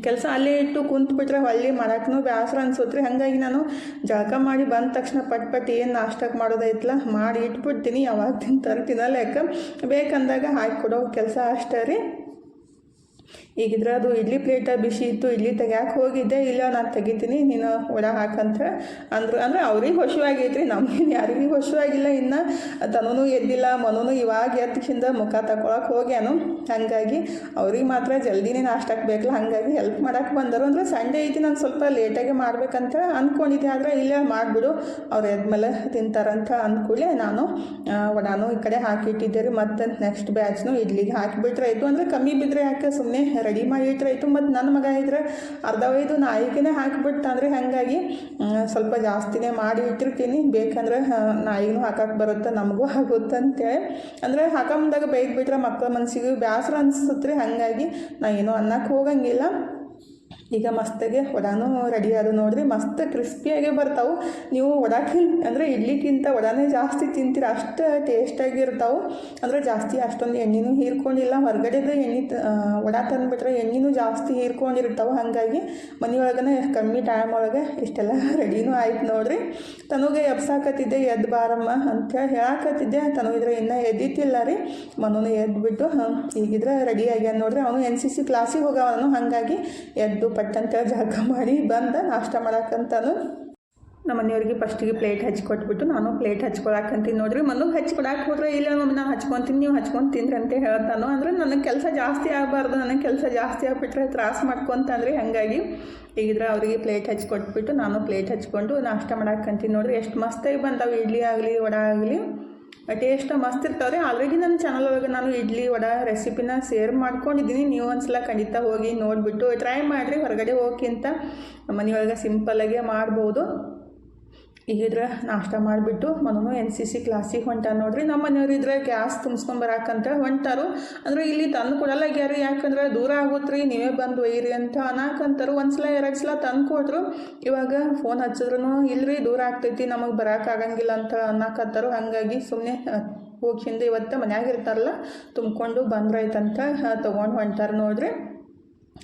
ಕೆಲಸ ಅಲ್ಲೇ ಇಟ್ಟು ಕುಂತ್ಬಿಟ್ರೆ ಹೊಳ್ಳಿ ಮಾಡೋಕ್ಕೂ ಬೇಸರ ಅನ್ಸುತ್ತೆ. ಹಾಗಾಗಿ ನಾನು ಜಳಕ ಮಾಡಿ ಬಂದ ತಕ್ಷಣ ಪಟ್ ಏನು ನಾಷ್ಟಕ್ಕೆ ಮಾಡೋದೈತಲ್ಲ ಮಾಡಿ ಇಟ್ಬಿಡ್ತೀನಿ. ಯಾವಾಗ ತಿನ್ನಲ್ಲ, ಯಾಕೆ ಬೇಕಂದಾಗ ಹಾಕಿಕೊಡೋ ಕೆಲಸ ಅಷ್ಟೇ ರೀ. ಈಗಿದ್ರೆ ಅದು ಇಡ್ಲಿ ಪ್ಲೇಟ ಬಿಸಿ ಇತ್ತು, ಇಡ್ಲಿ ತೆಗ್ಯಾಕೆ ಹೋಗಿದ್ದೆ. ಇಲ್ಲ ನಾನು ತೆಗಿತೀನಿ, ನೀನು ವಡೆ ಹಾಕಂತ ಅಂದರು. ಅಂದರೆ ಅವ್ರಿಗೆ ಹೊಶುವಾಗೈತ್ರಿ, ನಮಗೇನು ಯಾರಿಗೂ ಹೊಶುವಾಗಿಲ್ಲ. ಇನ್ನು ತನೂ ಎದ್ದಿಲ್ಲ, ಮನೂ ಇವಾಗ ಎತ್ತಿಂದ ಮುಖ ತಗೊಳಕ್ಕೆ ಹೋಗ್ಯಾನು. ಹಾಗಾಗಿ ಅವ್ರಿಗೆ ಮಾತ್ರ ಜಲ್ದಿನೇ ನಾಷ್ಟಕ್ಕೆ ಬೇಕಲ್ಲ, ಹಾಗಾಗಿ ಹೆಲ್ಪ್ ಮಾಡೋಕ್ಕೆ ಬಂದರು. ಅಂದರೆ ಸಂಡೇ ಐತಿ, ನಾನು ಸ್ವಲ್ಪ ಲೇಟಾಗಿ ಮಾಡ್ಬೇಕಂತ ಅಂದ್ಕೊಂಡಿದ್ದೆ. ಆದರೆ ಇಲ್ಲ ಮಾಡಿಬಿಡು, ಅವ್ರು ಎದ್ಮೇಲೆ ತಿಂತಾರಂತ ಅಂದ್ಕೂಡಲೇ ನಾನು ವಡೆನೂ ಈ ಕಡೆ ಹಾಕಿಟ್ಟಿದ್ದೆ ರೀ. ಮತ್ತು ನೆಕ್ಸ್ಟ್ ಬ್ಯಾಚ್ನು ಇಡ್ಲಿಗೆ ಹಾಕಿಬಿಟ್ರೆ ಆಯಿತು. ಅಂದರೆ ಕಮ್ಮಿ ಬಿದ್ದರೆ ಯಾಕೆ ಸುಮ್ಮನೆ ರೆಡಿ ಮಾಡಿ ಇಟ್ಟರಾಯ್ತು. ಮತ್ತು ನನ್ನ ಮಗ ಇದ್ರೆ ಅರ್ಧವೈದು ನಾಯಿಗೆ ಹಾಕಿಬಿಡ್ತಾನ್ರಿ. ಹಾಗಾಗಿ ಸ್ವಲ್ಪ ಜಾಸ್ತಿನೇ ಮಾಡಿ ಇಟ್ಟಿರ್ತೀನಿ. ಬೇಕಂದ್ರೆ ನಾಯಿಗೂ ಹಾಕಕ್ಕೆ ಬರುತ್ತೆ, ನಮಗೂ ಆಗುತ್ತೆ ಅಂತೇಳಿ. ಅಂದರೆ ಹಾಕೊಂಬಂದಾಗ ಬೈದ್ಬಿಟ್ರೆ ಮಕ್ಕಳ ಮನಸ್ಸಿಗೆ ಬೇಸರ ಅನಿಸುತ್ತೆ ರೀ. ಹಾಗಾಗಿ ನಾ ಏನೋ ಅನ್ನಕ್ಕೆ ಹೋಗಂಗಿಲ್ಲ. ಈಗ ಮಸ್ತಾಗೆ ವಡೆನೂ ರೆಡಿ ಆದ ನೋಡ್ರಿ. ಮಸ್ತ್ ಕ್ರಿಸ್ಪಿಯಾಗೆ ಬರ್ತಾವೆ. ನೀವು ಅಂದರೆ ಇಡ್ಲಿಕ್ಕಿಂತ ವಡೆನೇ ಜಾಸ್ತಿ ತಿಂತೀರ, ಅಷ್ಟು ಟೇಸ್ಟಾಗಿರ್ತಾವೆ. ಅಂದರೆ ಜಾಸ್ತಿ ಅಷ್ಟೊಂದು ಎಣ್ಣೆನೂ ಹೀರ್ಕೊಂಡಿಲ್ಲ. ಹೊರಗಡೆದು ಎಣ್ಣೆ ವಡೆ ತಂದುಬಿಟ್ರೆ ಎಣ್ಣೆನೂ ಜಾಸ್ತಿ ಹೀರ್ಕೊಂಡಿರ್ತಾವೆ. ಹಾಗಾಗಿ ಮನೆಯೊಳಗನೆ ಕಮ್ಮಿ ಟೈಮ್ ಒಳಗೆ ಇಷ್ಟೆಲ್ಲ ರೆಡಿನೂ ಆಯ್ತು ನೋಡ್ರಿ. ತನಗೆ ಎಬ್ಸಾಕತ್ತಿದ್ದೆ, ಎದ್ದು ಬಾರಮ್ಮ ಅಂತೇಳಿ ಹೇಳಾಕತ್ತಿದ್ದೆ. ತನು ಇದ್ರೆ ಇನ್ನೂ ಎದ್ದಿತ್ತಿಲ್ಲ ರೀ. ಮನೂ ಎದ್ದುಬಿಟ್ಟು ಈಗಿದ್ರೆ ರೆಡಿ ಆಗ್ಯಾನ ನೋಡ್ರಿ. ಅವನು NCC ಕ್ಲಾಸಿಗೆ ಹೋಗವನು. ಹಾಗಾಗಿ ಎದ್ದು ಪಟ್ಟಂತ ಜಳಕ ಮಾಡಿ ಬಂದ ನಾಷ್ಟ ಮಾಡಕ್ಕಂತಾನು. ನಮ್ಮ ಮನೆಯವ್ರಿಗೆ ಫಸ್ಟಿಗೆ ಪ್ಲೇಟ್ ಹಚ್ಕೊಟ್ಬಿಟ್ಟು ನಾನು ಪ್ಲೇಟ್ ಹಚ್ಕೊಳಕ್ಕಂತೀನಿ ನೋಡ್ರಿ. ಮನೆಗೆ ಹಚ್ಕೊಡಕ್ಕೆ ಹೋದ್ರೆ ಇಲ್ಲ ಮಮ್ಮಿ ನಾನು ಹಚ್ಕೊತೀನಿ, ನೀವು ಹಚ್ಕೊಂಡು ತಿಂದ್ರಿ ಅಂತ ಹೇಳ್ತಾನು. ಅಂದರೆ ನನಗೆ ಕೆಲಸ ಜಾಸ್ತಿ ಆಗಬಾರ್ದು, ನನಗೆ ಕೆಲಸ ಜಾಸ್ತಿ ಆಗಿಬಿಟ್ರೆ ತ್ರಾಸ ಮಾಡ್ಕೊತಂದ್ರಿ. ಹಾಗಾಗಿ ಈಗಿದ್ರೆ ಅವರಿಗೆ ಪ್ಲೇಟ್ ಹಚ್ಕೊಟ್ಬಿಟ್ಟು ನಾನು ಪ್ಲೇಟ್ ಹಚ್ಕೊಂಡು ನಾಷ್ಟ ಮಾಡಕ್ಕಂತೀನಿ ನೋಡ್ರಿ. ಎಷ್ಟು ಮಸ್ತಾಗಿ ಬಂದಾವೆ ಇಡ್ಲಿ ಆಗಲಿ ವಡೆ ಆಗಲಿ, ಟೇಸ್ಟ್ ಮಸ್ತ್ ಇರ್ತಾವ್ರಿ. ಆಲ್ರೆಡಿ ನನ್ನ ಚಾನಲ್ ಒಳಗೆ ನಾನು ಇಡ್ಲಿ ವಡೆ ರೆಸಿಪಿನ ಶೇರ್ ಮಾಡ್ಕೊಂಡಿದ್ದೀನಿ. ನೀವು ಒಂದ್ಸಲ ಖಂಡಿತ ಹೋಗಿ ನೋಡಿಬಿಟ್ಟು ಟ್ರೈ ಮಾಡಿರಿ. ಹೊರಗಡೆ ಹೋಗೋಕ್ಕಿಂತ ಮನೆಯೊಳಗೆ ಸಿಂಪಲ್ಲಾಗೆ ಮಾಡ್ಬೋದು. ಈಗಿದ್ರೆ ನಾಷ್ಟ ಮಾಡಿಬಿಟ್ಟು ಮನೂ NCC ಕ್ಲಾಸಿಗೆ ಹೊಂಟಾರ ನೋಡ್ರಿ. ನಮ್ಮ ಮನೆಯವ್ರಿದ್ರೆ ಗ್ಯಾಸ್ ತುಂಬಿಸ್ಕೊಂಬರಾಕಂತ ಹೊಂಟಾರು. ಅಂದರೆ ಇಲ್ಲಿ ತಂದು ಕೊಡಲ್ಲ ಗ್ಯಾರಿ, ಯಾಕಂದ್ರೆ ದೂರ ಆಗುತ್ತೆ ನೀವೇ ಬಂದು ಒಯ್ಯಿರಿ ಅಂತ ಅನ್ನಕಂತಾರು. ಒಂದು ಸಲ 2 ಸಲ ತಂದು ಕೊಟ್ರು. ಇವಾಗ ಫೋನ್ ಹಚ್ಚಿದ್ರು ಇಲ್ರಿ ದೂರ ಆಗ್ತೈತಿ ನಮಗೆ ಬರೋಕ್ಕಾಗಂಗಿಲ್ಲ ಅಂತ ಅನ್ನಕತ್ತಾರು. ಹಾಗಾಗಿ ಸುಮ್ಮನೆ ಹೋಗಿಂದ ಇವತ್ತು ಮನ್ಯಾಗ ಇರ್ತಾರಲ್ಲ ತುಂಬಿಕೊಂಡು ಬಂದ್ರೈತಂತ ತೊಗೊಂಡು ಹೊಂಟಾರ ನೋಡ್ರಿ.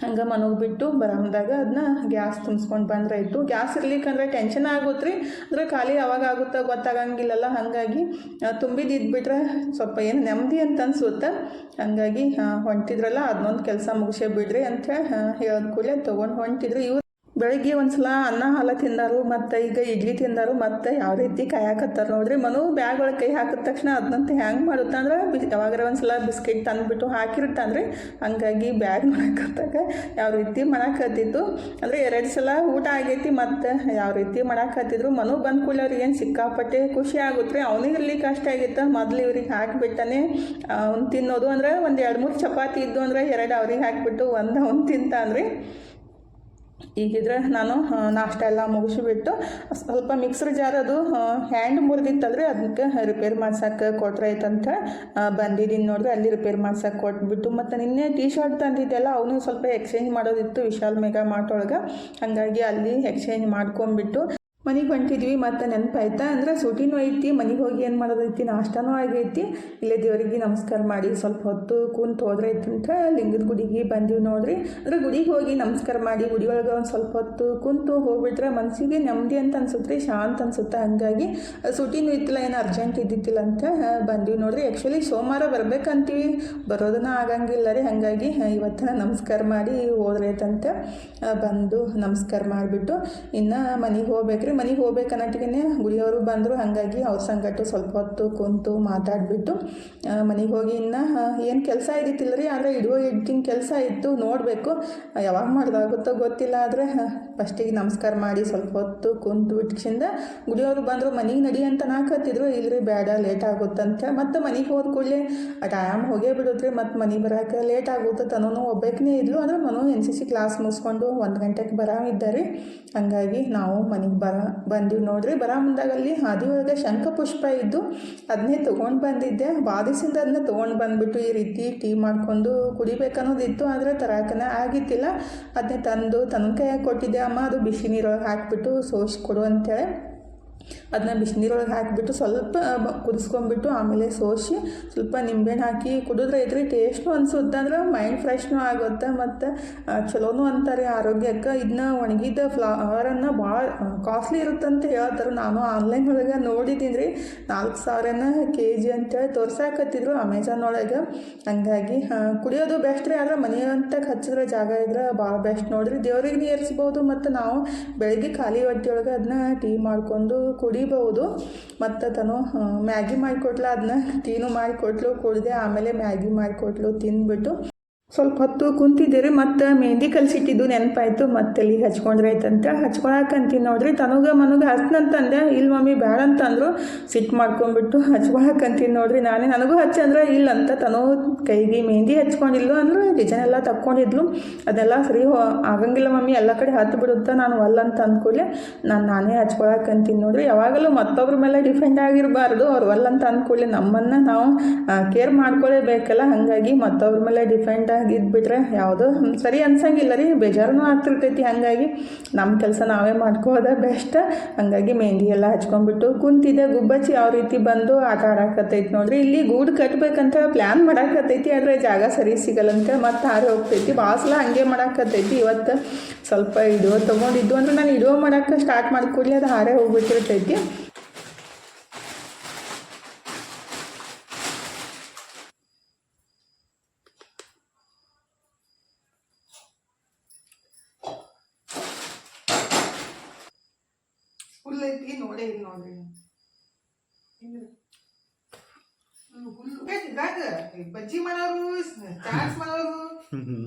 ಹಂಗೆ ಮನೆಗೆ ಬಿಟ್ಟು ಬರಾಮದಾಗ ಅದನ್ನ ಗ್ಯಾಸ್ ತುಂಬಿಸ್ಕೊಂಡು ಬಂದ್ರಾಯ್ತು. ಗ್ಯಾಸ್ ಇರ್ಲಿಕ್ಕಂದ್ರೆ ಟೆನ್ಷನ್ ಆಗುತ್ತೆ ರೀ, ಅಂದರೆ ಖಾಲಿ ಯಾವಾಗ ಆಗುತ್ತಾ ಗೊತ್ತಾಗಂಗಿಲ್ಲಲ್ಲ. ಹಾಗಾಗಿ ತುಂಬಿದ್ದಿದ್ಬಿಟ್ರೆ ಸ್ವಲ್ಪ ಏನು ನೆಮ್ಮದಿ ಅಂತ ಅನ್ಸುತ್ತೆ. ಹಾಗಾಗಿ ಹೊಂಟಿದ್ರಲ್ಲ ಅದನ್ನೊಂದು ಕೆಲಸ ಮುಗಿಸೇ ಬಿಡ್ರಿ ಅಂತ ಹೇಳಿದ ಕೂಡಲೇ ತೊಗೊಂಡು ಹೊಂಟಿದ್ರು. ಇವ್ರು ಬೆಳಗ್ಗೆ ಒಂದು ಸಲ ಅನ್ನ ಹಾಲು ತಿಂದಾರು, ಮತ್ತು ಈಗ ಇಡ್ಲಿ ತಿಂದಾರು, ಮತ್ತು ಯಾವ ರೀತಿ ಕಾಯಕತ್ತಾರ ನೋಡ್ರಿ. ಮನು ಬ್ಯಾಗ್ ಒಳಗೆ ಕೈ ಹಾಕಿದ ತಕ್ಷಣ ಅದನ್ನಂತ ಹೆಂಗೆ ಮಾಡುತ್ತೆ ಅಂದ್ರೆ ಯಾವಾಗಾರ ಒಂದು ಸಲ ಬಿಸ್ಕೆಟ್ ತಂದುಬಿಟ್ಟು ಹಾಕಿರ್ತಾನ್ರಿ. ಹಂಗಾಗಿ ಬ್ಯಾಗ್ ಮಾಡಕತ್ತಾಗ ಯಾವ ರೀತಿ ಮಾಡಾಕತ್ತಿತ್ತು ಅಂದರೆ 2 ಸಲ ಊಟ ಆಗೈತಿ, ಮತ್ತು ಯಾವ ರೀತಿ ಮಾಡಾಕತ್ತಿದ್ರು. ಮನು ಬಂದ ಕೂಡಲೇ ಅವ್ರಿಗೆ ಏನು ಸಿಕ್ಕಾಪಟ್ಟೆ ಖುಷಿ ಆಗುತ್ತೆ ರೀ. ಅವನಿಗೆ ಇರ್ಲಿಕ್ಕೆ ಕಷ್ಟ ಆಗಿತ್ತು. ಮೊದಲು ಇವ್ರಿಗೆ ಹಾಕಿಬಿಟ್ಟನೆ ಅವ್ನು ತಿನ್ನೋದು. ಅಂದರೆ ಒಂದು 2-3 ಚಪಾತಿ ಇದ್ದು ಅಂದರೆ 2 ಅವ್ರಿಗೆ ಹಾಕಿಬಿಟ್ಟು ಒಂದು ಅವ್ನು ತಿಂತಾನ್ರಿ. ಈಗಿದ್ರೆ ನಾನು ನಾಷ್ಟ ಎಲ್ಲ ಮುಗಿಸಿಬಿಟ್ಟು ಸ್ವಲ್ಪ ಮಿಕ್ಸರ್ ಜಾರ್ ಅದು ಹ್ಯಾಂಡ್ ಮುರಿದಿತ್ತಲ್ರಿ, ಅದಕ್ಕೆ ರಿಪೇರ್ ಮಾಡ್ಸಕ್ಕೆ ಕೊಟ್ರೈತಂತ ಬಂದಿದ್ದೀನಿ ನೋಡ್ರಿ. ಅಲ್ಲಿ ರಿಪೇರ್ ಮಾಡ್ಸಕ್ಕೆ ಕೊಟ್ಬಿಟ್ಟು, ಮತ್ತು ನಿನ್ನೆ ಟೀ ಶರ್ಟ್ ತಂದಿದ್ದೆಲ್ಲ ಅವನು ಸ್ವಲ್ಪ ಎಕ್ಸ್ಚೇಂಜ್ ಮಾಡೋದಿತ್ತು ವಿಶಾಲ್ ಮೆಗಾ ಮಾರ್ಟ್ ಒಳಗೆ. ಹಾಗಾಗಿ ಅಲ್ಲಿ ಎಕ್ಸ್ಚೇಂಜ್ ಮಾಡ್ಕೊಂಬಿಟ್ಟು ಮನೆಗೆ ಹೊಂಟಿದ್ವಿ. ಮತ್ತು ನೆನಪಾಯ್ತಾ ಅಂದರೆ ಸೂಟಿನೂ ಐತಿ, ಮನೆಗೆ ಹೋಗಿ ಏನು ಮಾಡೋದೈತಿ, ನಾಷ್ಟನೂ ಆಗೈತಿ. ಇಲ್ಲೇ ದೇವರಿಗೆ ನಮಸ್ಕಾರ ಮಾಡಿ ಸ್ವಲ್ಪ ಹೊತ್ತು ಕುಂತು ಹೋದ್ರೈತಂತ ಲಿಂಗದ ಗುಡಿಗೆ ಬಂದೀವಿ ನೋಡ್ರಿ. ಅಂದರೆ ಗುಡಿಗೆ ಹೋಗಿ ನಮಸ್ಕಾರ ಮಾಡಿ ಗುಡಿ ಒಳಗೆ ಒಂದು ಸ್ವಲ್ಪ ಹೊತ್ತು ಕುಂತು ಹೋಗ್ಬಿಟ್ರೆ ಮನಸ್ಸಿಗೆ ನೆಮ್ಮದಿ ಅಂತ ಅನ್ಸುತ್ತೆ ರೀ, ಶಾಂತ ಅನ್ಸುತ್ತೆ. ಹಾಗಾಗಿ ಸೂಟಿನೂ ಇತ್ತಿಲ್ಲ, ಏನು ಅರ್ಜೆಂಟ್ ಇದ್ದಿತ್ತಿಲ್ಲ ಅಂತ ಬಂದೀವಿ ನೋಡ್ರಿ. ಆ್ಯಕ್ಚುಲಿ ಸೋಮವಾರ ಬರ್ಬೇಕಂತೀವಿ, ಬರೋದನ್ನ ಆಗಂಗಿಲ್ಲ ರೀ. ಹಾಗಾಗಿ ಇವತ್ತಿನ ನಮಸ್ಕಾರ ಮಾಡಿ ಹೋದ್ರೈತಂತ ಬಂದು ನಮಸ್ಕಾರ ಮಾಡಿಬಿಟ್ಟು ಇನ್ನು ಮನೆಗೆ ಹೋಗ್ಬೇಕ್ರಿ. ಮನೆಗೆ ಹೋಗ್ಬೇಕನ್ನಟ್ಟಿಗೆ ಗುಡಿಯವರು ಬಂದರು. ಹಾಗಾಗಿ ಅವ್ರ ಸಂಗಟ್ಟು ಸ್ವಲ್ಪ ಹೊತ್ತು ಕುಂತು ಮಾತಾಡಿಬಿಟ್ಟು ಮನೆಗೆ ಹೋಗಿ ಇನ್ನು ಏನು ಕೆಲಸ ಇದ್ದಿತ್ತಿಲ್ಲ ರೀ, ಆದರೆ ಎಡಿಟಿಂಗ್ ಕೆಲಸ ಇತ್ತು, ನೋಡಬೇಕು ಯಾವಾಗ ಮಾಡೋದಾಗುತ್ತೋ ಗೊತ್ತಿಲ್ಲ. ಆದರೆ ಫಸ್ಟಿಗೆ ನಮಸ್ಕಾರ ಮಾಡಿ ಸ್ವಲ್ಪ ಹೊತ್ತು ಕುಂತು ಬಿಟ್ಟಿಂದ ಗುಡಿಯವರು ಬಂದರು. ಮನೆಗೆ ನಡಿ ಅಂತ ನಾಕತ್ತಿದ್ರು. ಇಲ್ಲರಿ ಬೇಡ ಲೇಟ್ ಆಗುತ್ತಂತ. ಮತ್ತು ಮನೆಗೆ ಹೋದ ಕೂಡಲೇ ಟೈಮ್ ಹೋಗೇ ಬಿಡುತ್ತೆ. ಮತ್ತು ಮನೆಗೆ ಬರೋಕೆ ಲೇಟ್ ಆಗುತ್ತೆ. ತನೂ ಒಬ್ಬಾಕಿನೇ ಇದ್ಲು. ಅಂದರೆ ಮನು NCC ಕ್ಲಾಸ್ ಮುಗಿಸ್ಕೊಂಡು 1 ಗಂಟೆಗೆ ಬರಾಮಿದ್ದಾರೆ. ಹಾಗಾಗಿ ನಾವು ಮನೆಗೆ ಬಂದೀವಿ ನೋಡ್ರಿ. ಬರ ಮುಂದಾಗಲ್ಲಿ ಹಾದಿ ಒಳಗೆ ಶಂಖಪುಷ್ಪ ಇದ್ದು ಅದನ್ನೇ ತೊಗೊಂಡು ಬಂದಿದ್ದೆ. ಬಾದಿಸಿಂದ ಅದನ್ನ ತೊಗೊಂಡು ಬಂದುಬಿಟ್ಟು ಈ ರೀತಿ ಟೀ ಮಾಡ್ಕೊಂಡು ಕುಡಿಬೇಕನ್ನೋದಿತ್ತು, ಆದರೆ ತರಾಕನ ಆಗಿತ್ತಿಲ್ಲ. ಅದನ್ನೇ ತಂದು ತನ್ನ ಕೈಯಾಗ ಕೊಟ್ಟಿದ್ದೆ. ಅಮ್ಮ ಅದು ಬಿಸಿ ನೀರೊಳಗೆ ಹಾಕಿಬಿಟ್ಟು ಸೋಸಿ ಕೊಡು ಅಂತೇಳಿ ಅದನ್ನ ಬಿಸಿನೀರೊಳಗೆ ಹಾಕಿಬಿಟ್ಟು ಸ್ವಲ್ಪ ಕುದಿಸ್ಕೊಂಡ್ಬಿಟ್ಟು ಆಮೇಲೆ ಸೋಸಿ ಸ್ವಲ್ಪ ನಿಂಬೆಹಣ್ಣು ಹಾಕಿ ಕುಡಿದ್ರೆ ಇದ್ರಿ ಟೇಸ್ಟು ಅನ್ಸುತ್ತೆ. ಅಂದ್ರೆ ಮೈಂಡ್ ಫ್ರೆಶ್ನೂ ಆಗುತ್ತೆ, ಮತ್ತು ಚಲೋನು ಅಂತಾರೆ ಆರೋಗ್ಯಕ್ಕೆ. ಇದನ್ನ ಒಣಗಿದ ಫ್ಲವರನ್ನು ಭಾಳ ಕಾಸ್ಟ್ಲಿ ಇರುತ್ತಂತ ಹೇಳ್ತಾರೆ. ನಾನು ಆನ್ಲೈನ್ ಒಳಗೆ ನೋಡಿದ್ದೀನಿ ರೀ, 4,000 kg ಅಂತೇಳಿ ತೋರ್ಸಾಕತ್ತಿದ್ರು ಅಮೆಝಾನ್ ಒಳಗೆ. ಹಂಗಾಗಿ ಕುಡಿಯೋದು ಬೆಸ್ಟ್ ರೀ, ಆದರೆ ಮನೆಯಂತ ಹಚ್ಚಿದ್ರೆ ಜಾಗ ಇದ್ರೆ ಭಾಳ ಬೆಸ್ಟ್ ನೋಡ್ರಿ. ದೇವ್ರಿಗೆ ನೀರಿಸ್ಬೋದು, ಮತ್ತು ನಾವು ಬೆಳಗ್ಗೆ ಖಾಲಿ ಹೊಟ್ಟೆಯೊಳಗೆ ಅದನ್ನ ಟೀ ಮಾಡ್ಕೊಂಡು ಕುಡಿಬಹುದು. ಮತ್ತು ತನು ಮ್ಯಾಗಿ ಮಾಡಿಕೊಟ್ಲು, ಅದನ್ನ ಟೀನು ಮಾಡಿಕೊಟ್ಲು, ಕುಡಿದೆ. ಆಮೇಲೆ ಮ್ಯಾಗಿ ಮಾಡಿಕೊಟ್ಲು, ತಿಂದ್ಬಿಟ್ಟು ಸ್ವಲ್ಪ ಹೊತ್ತು ಕುಂತಿದ್ದೀರಿ. ಮತ್ತು ಮೆಹಂದಿ ಕಲಿಸಿಟ್ಟಿದ್ದು ನೆನಪಾಯ್ತು, ಮತ್ತೆ ಅಲ್ಲಿ ಹಚ್ಕೊಂಡ್ರೈತಂತ ಹಚ್ಕೊಳಕಂತೀನಿ ನೋಡ್ರಿ. ತನಗೆ ಮನಗೆ ಹಚ್ನಂತಂದೆ, ಇಲ್ಲಿ ಮಮ್ಮಿ ಬೇಡ ಅಂತಂದ್ರು. ಸಿಟ್ಟು ಮಾಡ್ಕೊಂಡ್ಬಿಟ್ಟು ಹಚ್ಕೊಳಕಂತೀನಿ ನೋಡ್ರಿ. ನನಗೂ ಹಚ್ಚಂದ್ರೆ ಇಲ್ಲಂತ ತನೋ ಕೈಗೆ ಮೆಹಂದಿ ಹಚ್ಕೊಂಡಿದ್ಲು ಅಂದ್ರೆ ಡಿಸೈನ್ ಎಲ್ಲ ತಕ್ಕೊಂಡಿದ್ಲು. ಅದೆಲ್ಲ ಸರಿ ಆಗಂಗಿಲ್ಲ ಮಮ್ಮಿ, ಎಲ್ಲ ಕಡೆ ಹತ್ತು ಬಿಡುತ್ತಾ, ನಾನು ಒಲ್ಲಂತ ಅಂದ್ಕೊಳ್ಳೆ ನಾನೇ ಹಚ್ಕೊಳಕಂತೀನಿ ನೋಡ್ರಿ. ಯಾವಾಗಲೂ ಮತ್ತೊಬ್ರ ಮೇಲೆ ಡಿಪೆಂಡ್ ಆಗಿರಬಾರ್ದು. ಅವ್ರು ಒಲ್ಲಂತ ಅಂದ್ಕೊಳ್ಳೆ ನಮ್ಮನ್ನು ನಾವು ಕೇರ್ ಮಾಡ್ಕೊಳ್ಳೇಬೇಕಲ್ಲ. ಹಾಗಾಗಿ ಮತ್ತೊಬ್ರ ಮೇಲೆ ಡಿಪೆಂಡ್ ಇದ್ಬಿಟ್ರೆ ಯಾವುದೋ ಸರಿ ಅನ್ಸಂಗಿಲ್ಲ ರೀ, ಬೇಜಾರನೂ ಆಗ್ತಿರ್ತೈತಿ. ಹಾಗಾಗಿ ನಮ್ಮ ಕೆಲಸ ನಾವೇ ಮಾಡ್ಕೋದ ಬೆಸ್ಟ್. ಹಾಗಾಗಿ ಮೆಹಂದಿ ಎಲ್ಲ ಹಚ್ಕೊಂಡ್ಬಿಟ್ಟು ಕುಂತಿದ್ದೆ. ಗುಬ್ಬಚ್ಚಿ ಯಾವ ರೀತಿ ಬಂದು ಆಟ ಆಡಾಕತ್ತೈತಿ ನೋಡ್ರಿ. ಇಲ್ಲಿ ಗೂಡು ಕಟ್ಟಬೇಕಂತ ಪ್ಲ್ಯಾನ್ ಮಾಡಾಕತ್ತೈತಿ, ಆದರೆ ಜಾಗ ಸರಿ ಸಿಗಲ್ಲಂತ ಮತ್ತೆ ಹಾರಿ ಹೋಗ್ತೈತಿ. ಭಾಳ ಸಲ ಹಂಗೆ ಮಾಡಾಕತ್ತೈತಿ. ಇವತ್ತು ಸ್ವಲ್ಪ ಇಡುವ ತೊಗೊಂಡಿದ್ದು ಅಂದ್ರೆ ನಾನು ಇಡುವ ಮಾಡೋಕ್ಕೆ ಸ್ಟಾರ್ಟ್ ಮಾಡಿ ಕೂಡಲೇ ಅದು ಹಾರೇ ಹೋಗ್ಬಿಟ್ಟಿರ್ತೈತಿ. ಫುಲ್ ಐತಿ ನೋಡೇ ಇಲ್ಲ ನೋಡ್ರಿ. ಬಜ್ಜಿ ಮಾಡೋರು, ಚಾಟ್ಸ್ ಮಾಡೋರು,